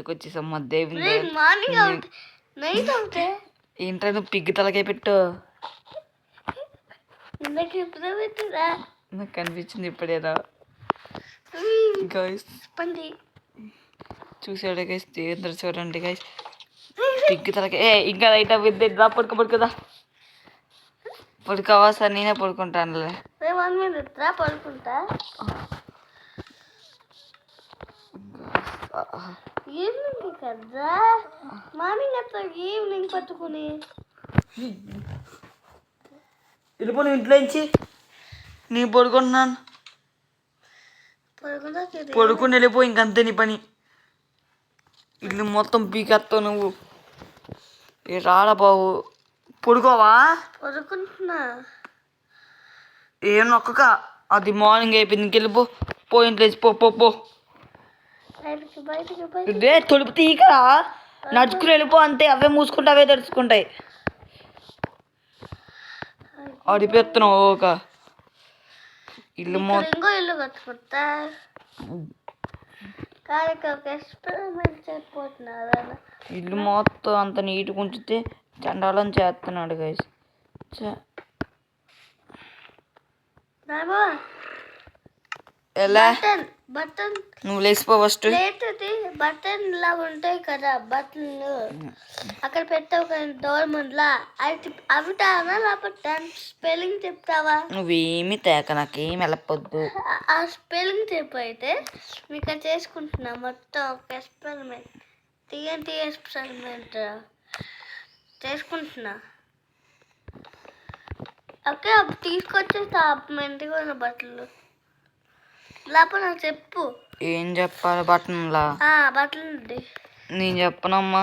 వచ్చేసాం మధ్య ఏంట్రా నువ్వు పిగ్గి తలకే పెట్టు. నాకు కనిపించింది ఇప్పుడేరా గైస్. చూసాడు గైస్ దేవేంద్ర చూడండి గైస్ పిగ్గి తలకే. ఇంకా లైట్ అవ్వద్దు రా పడుకోదా పడుకోవా సార్ నేనే పడుకుంటానులే. పడుకుంటా ఈవినింగ్ కదా మార్నింగ్ అట్లా ఈవినింగ్ పట్టుకుని వెళ్ళిపో ఇంట్లో నుంచి. నీ పడుకుంటున్నాను పడుకుని వెళ్ళిపో ఇంకంతే నీ పని. ఇల్లు మొత్తం పీకేస్తావు నువ్వు. రాడా బాబు పడుకోవా? పడుకుంటున్నా. ఏం నొక్కక అది మార్నింగ్ అయిపోయింది ఇంకెళ్ళిపో. పో ఇంట్లో పో పో పో. రే తొడుపు తీయకరా నడుచుకుని వెళ్ళిపో అంతే. అవే మూసుకుంటే అవే తెరుచుకుంటాయి. అడిపెత్తున్నావు ఒక ఇల్లు ఇంకో ఇల్లు కట్టుకుంటా. ఇల్లు మొత్తం అంత నీట్గా ఉంచితే చండాలం చేస్తున్నాడు గైస్. ఎలా బటన్ నువ్వు లేచిపో ఫస్ట్. బటన్ లా ఉంటాయి కదా బటన్లు అక్కడ పెట్టావు కదా డోర్ ముందులా అవి తానా లేకపోతే స్పెల్లింగ్ చెప్తావా? నువ్వేమి తేక నాకేం వెళ్ళపోద్దు. ఆ స్పెల్లింగ్ చెప్పు. అయితే మీకు చేసుకుంటున్నా మొత్తం ఒక ఎక్స్పెరిమెంట్ TNT ఎక్స్పెరిమెంట్ చేసుకుంటున్నా. ఓకే అప్పుడు తీసుకొచ్చేస్తా మెంటిగా ఉన్న బట్టలు. లేకపోతే నాకు చెప్పు. ఏం చెప్పాలి బట్టన్లా? బట్టలు నేను చెప్పనమ్మా.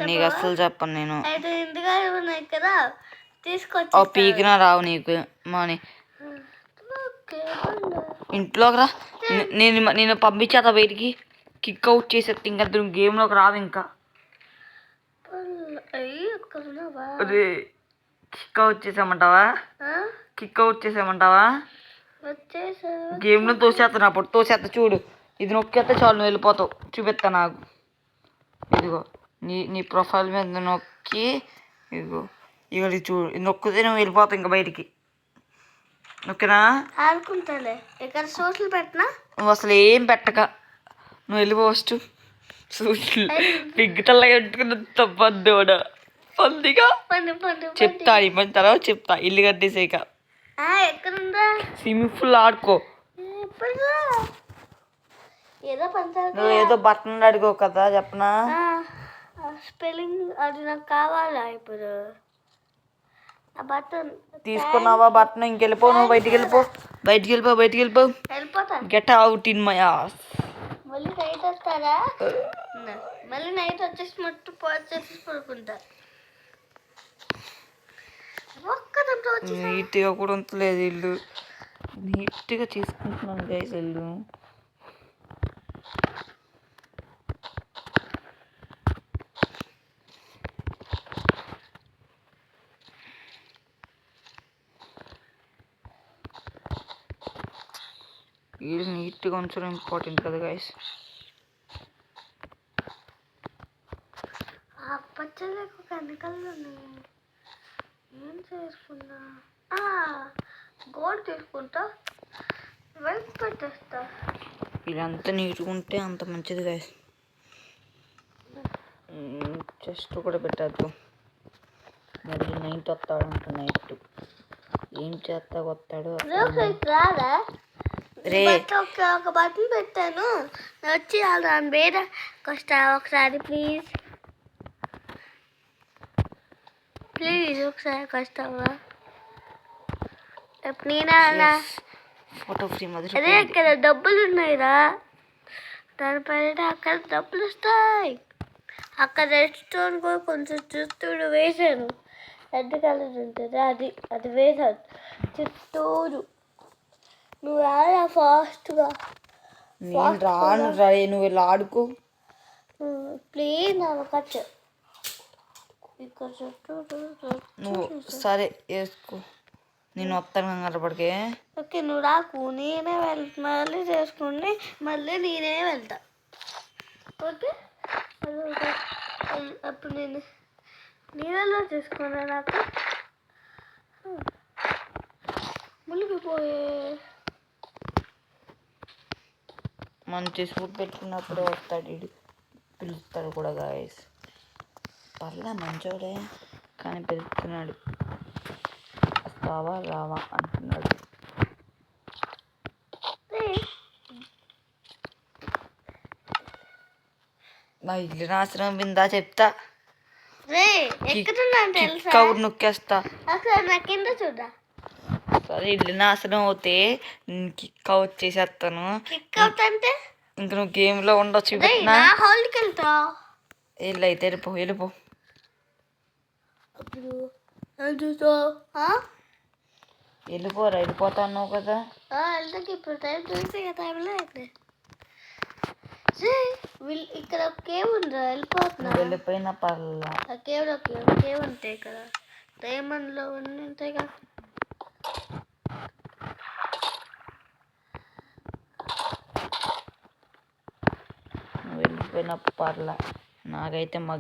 నీకు అస్సలు చెప్పను నేను. అయితే ఇంటిగా ఉన్నాయి కదా తీసుకొచ్చి పీకినా రావు నీకు మాని. ఇంట్లోకి రా. నేను పంపించేత బయటికి కిక్ అవుట్ చేసేస్తా. ఇంకా గేమ్లోకి రావు. ఇంకా అదే కిక్ అవుట్ చేసామంటావా? కిక్ అవుట్ చేసామంటావా? గేమ్లో తోసేస్తాను. అప్పుడు తోసేస్తా చూడు. ఇది నొక్కేస్తే చాలు నువ్వు వెళ్ళిపోతావు. చూపిస్తా నాకు. ఇదిగో నీ ప్రొఫైల్ మీద నొక్కి ఇదిగో ఇక చూడు. ఇది నొక్కితే నువ్వు వెళ్ళిపోతావు ఇంకా బయటికి. ఓకేనా? ఆడుకుంటాలే. ఇక్కడ సోషల్ పెట్టినా నువ్వు అసలు ఏం పెట్టక నువ్వు వెళ్ళిపో ఫస్ట్. సోషల్ పిగ్గితల్లా కట్టుకున్న తప్పద్దోడా పందిగా చెప్తా. ఈ పని తర్వాత చెప్తా. ఇల్లు కట్టేసాక ఎక్కడుందా స్విమ్మింగ్ పూల్ ఆడుకో. నువ్వు ఏదో బట్టన్ అడుగో కదా చెప్పనా? స్పెల్లింగ్ అది నాకు కావాలా ఇప్పుడు. ఆ బటన్ తీసుకున్నావా బట్టన్? ఇంకెళ్ళిపో నువ్వు. బయటికి వెళ్ళిపో. బయటికి వెళ్ళిపో. Get out in my house. మళ్ళీ నైట్ వస్తారా? మళ్ళీ నైట్ వచ్చేసి మట్టు పోచేసి పడుకుంటా. నీట్గా కూడా ఉంచలేదు ఇల్లు. నీట్గా చేసుకుంటున్నాను గైస్ ఇల్లు. ఇల్లు నీట్గా ఉంచడం ఇంపార్టెంట్ కదా గైస్. పచ్చళ్ళకు కనికలు ఏం చేసుకున్నా గోల్డ్ తీసుకుంటా వైట్ పెట్టేస్తా. ఇదంతా నీట్గా ఉంటే అంత మంచిది గైస్. చెస్ట్ కూడా పెట్టద్దు. మరి నైట్ వస్తాడు అంట. నైట్ ఏం చేస్తా వస్తాడు రాదా? ఒక బటన్ పెట్టాను వచ్చి దాని వేరే వస్తావా ఒకసారి ప్లీజ్ ఒకసారి వస్తావా? నేనా ఫోటో ఫ్రేమ్ అదే అక్కడ డబ్బులు ఉన్నాయిరా. దానిపైన అక్కడ డబ్బులు వస్తాయి. అక్కడ రెస్టారెంట్ కూడా కొంచెం చుట్టూరు వేసాను. రెడ్ కలర్ ఉంటుంది అది వేసాను చుట్టూరు. నువ్వు రారా ఫాస్ట్గా. నేను రాను. నువ్వు ఇలా ఆడుకో ప్లీజ్. నా ఖర్చు నువ్వు సరే వేసుకో. నేను వస్తాను కంగారపడికే. ఓకే నువ్వు రాకు. నేనే మళ్ళీ చేసుకుని మళ్ళీ నేనే వెళ్తా. ఓకే అప్పుడు నేను నీళ్ళలో తీసుకున్నా నాకు మునిగిపోయే. మంచి సూట్ పెట్టుకున్నప్పుడు వస్తాడు వీడు, పిలుస్తాడు కూడా గాయస్. పర్లే మంచోడే కానీ పిలుస్తున్నాడు, వస్తావా రావా అంటున్నాడు. మా ఇల్లు నాశనం విందా చెప్తా, కౌరు నొక్కేస్తా. సరే ఇల్లు నాశనం అవుతే కిక్ అవుట్ చేసేస్తాను. ఇంక నువ్వు గేమ్లో ఉండొచ్చు. వెళ్ళైతే వెళ్ళిపో. వెళ్ళిపోతా అన్నావు కదా. ఇప్పుడు టైం చూసి టైంలో ఇక్కడ కేవ్ ఉందా, వెళ్ళిపోతున్నా. వెళ్ళిపోయినా పర్లా, కేవ్ ఉంటాయి కదా, డైమండ్లో అన్నీ ఉంటాయి కదా. వెళ్ళిపోయినా పర్లా, నాకైతే మా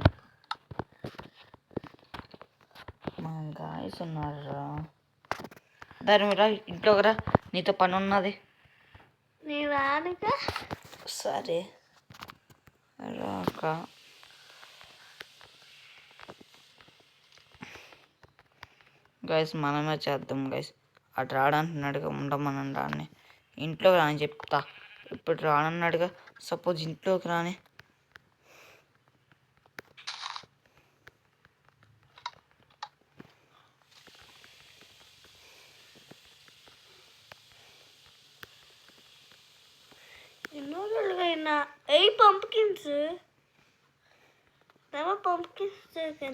గాయస్ ఉన్నారా. దాని మీద ఇంట్లోకి రా, నీతో పని ఉన్నది. సరే రాక గైస్ మనమే చేద్దాం గైస్. అటు రాడంటున్నాడుగా, ఉండమనండి ఆడిని. ఇంట్లోకి రాని చెప్తా. ఇప్పుడు రానన్నాడుగా, సపోజ్ ఇంట్లోకి రాని. ఎన్నో రోజులుగా పంప్కిన్స్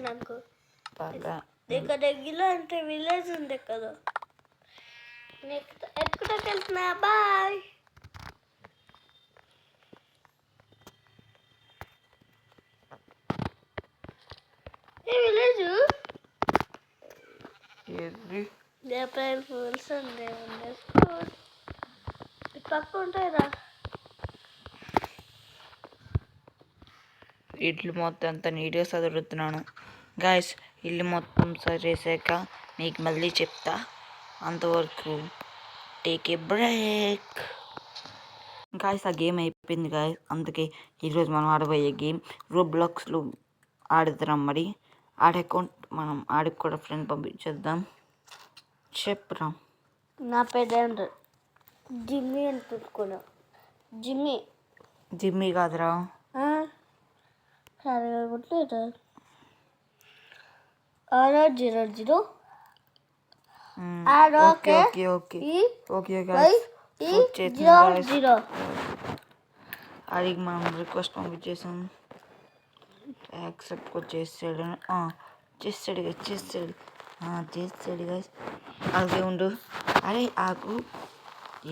నాకు ఇక్కడ దగ్గరలో అంటే విలేజ్ ఉంది కదా, ఎత్తుకుంటూ వెళ్తున్నా. బాయ్. విలేజ్ ఏప్రిల్ ఫూల్స్ ఉంది, పక్క ఉంటాయిరా. ఇల్లు మొత్తం అంతా నీట్గా చదువుతున్నాను గాయస్. ఇల్లు మొత్తం సరిసాక మీకు మళ్ళీ చెప్తా. అంతవరకు టేక్ ఏ బ్రేక్ గాయస్. ఆ గేమ్ అయిపోయింది గాయస్. అందుకే ఈరోజు మనం ఆడబోయే గేమ్ రోబ్లాక్స్లో ఆడుతున్నాం. మరి ఆడే అకౌంట్ మనం ఆడికి కూడా ఫ్రెండ్ పంపించేద్దాం. చెప్పురా. నా పేరు జిమ్మీ అని పెట్టుకున్నా. జిమ్మీ కాదురా. అడిగి మనం రిక్వెస్ట్ పంపించేసాం. యాక్సెప్ట్ కూడా చేసాడు. చేస్తాడు గైస్. అలాగే ఉండు. అరే ఆకు,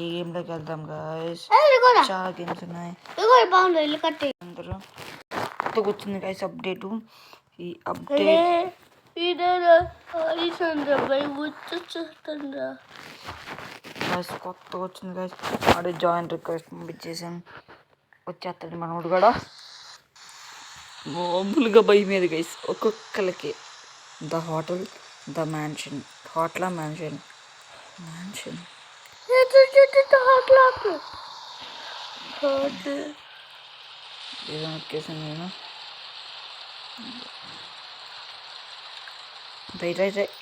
ఏ గేమ్లోకి వెళ్దాం గాయస్. చాలా గేమ్స్ ఉన్నాయి. అందరూ వచ్చింది గైస్ అప్డేటు. ఈ అప్డేట్ కొత్తగా వచ్చింది గైస్. ఆడే జాయిన్ రిక్వెస్ట్ పంపించేసాను. వచ్చేస్తాడు మనోడు కూడా. మామూలుగా భయం మీద గైస్. ఒక్కొక్కరికి the hotel, the mansion, mansion ఏదో నొక్కేసాను నేను.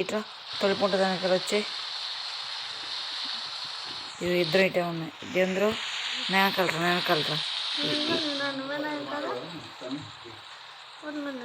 ఇట్రా తొలిపుంట దాని ఇక్కడ వచ్చే. ఇవి ఇద్దరు ఇటే ఉన్నాయి. ఇద్దరు నేను కలరా.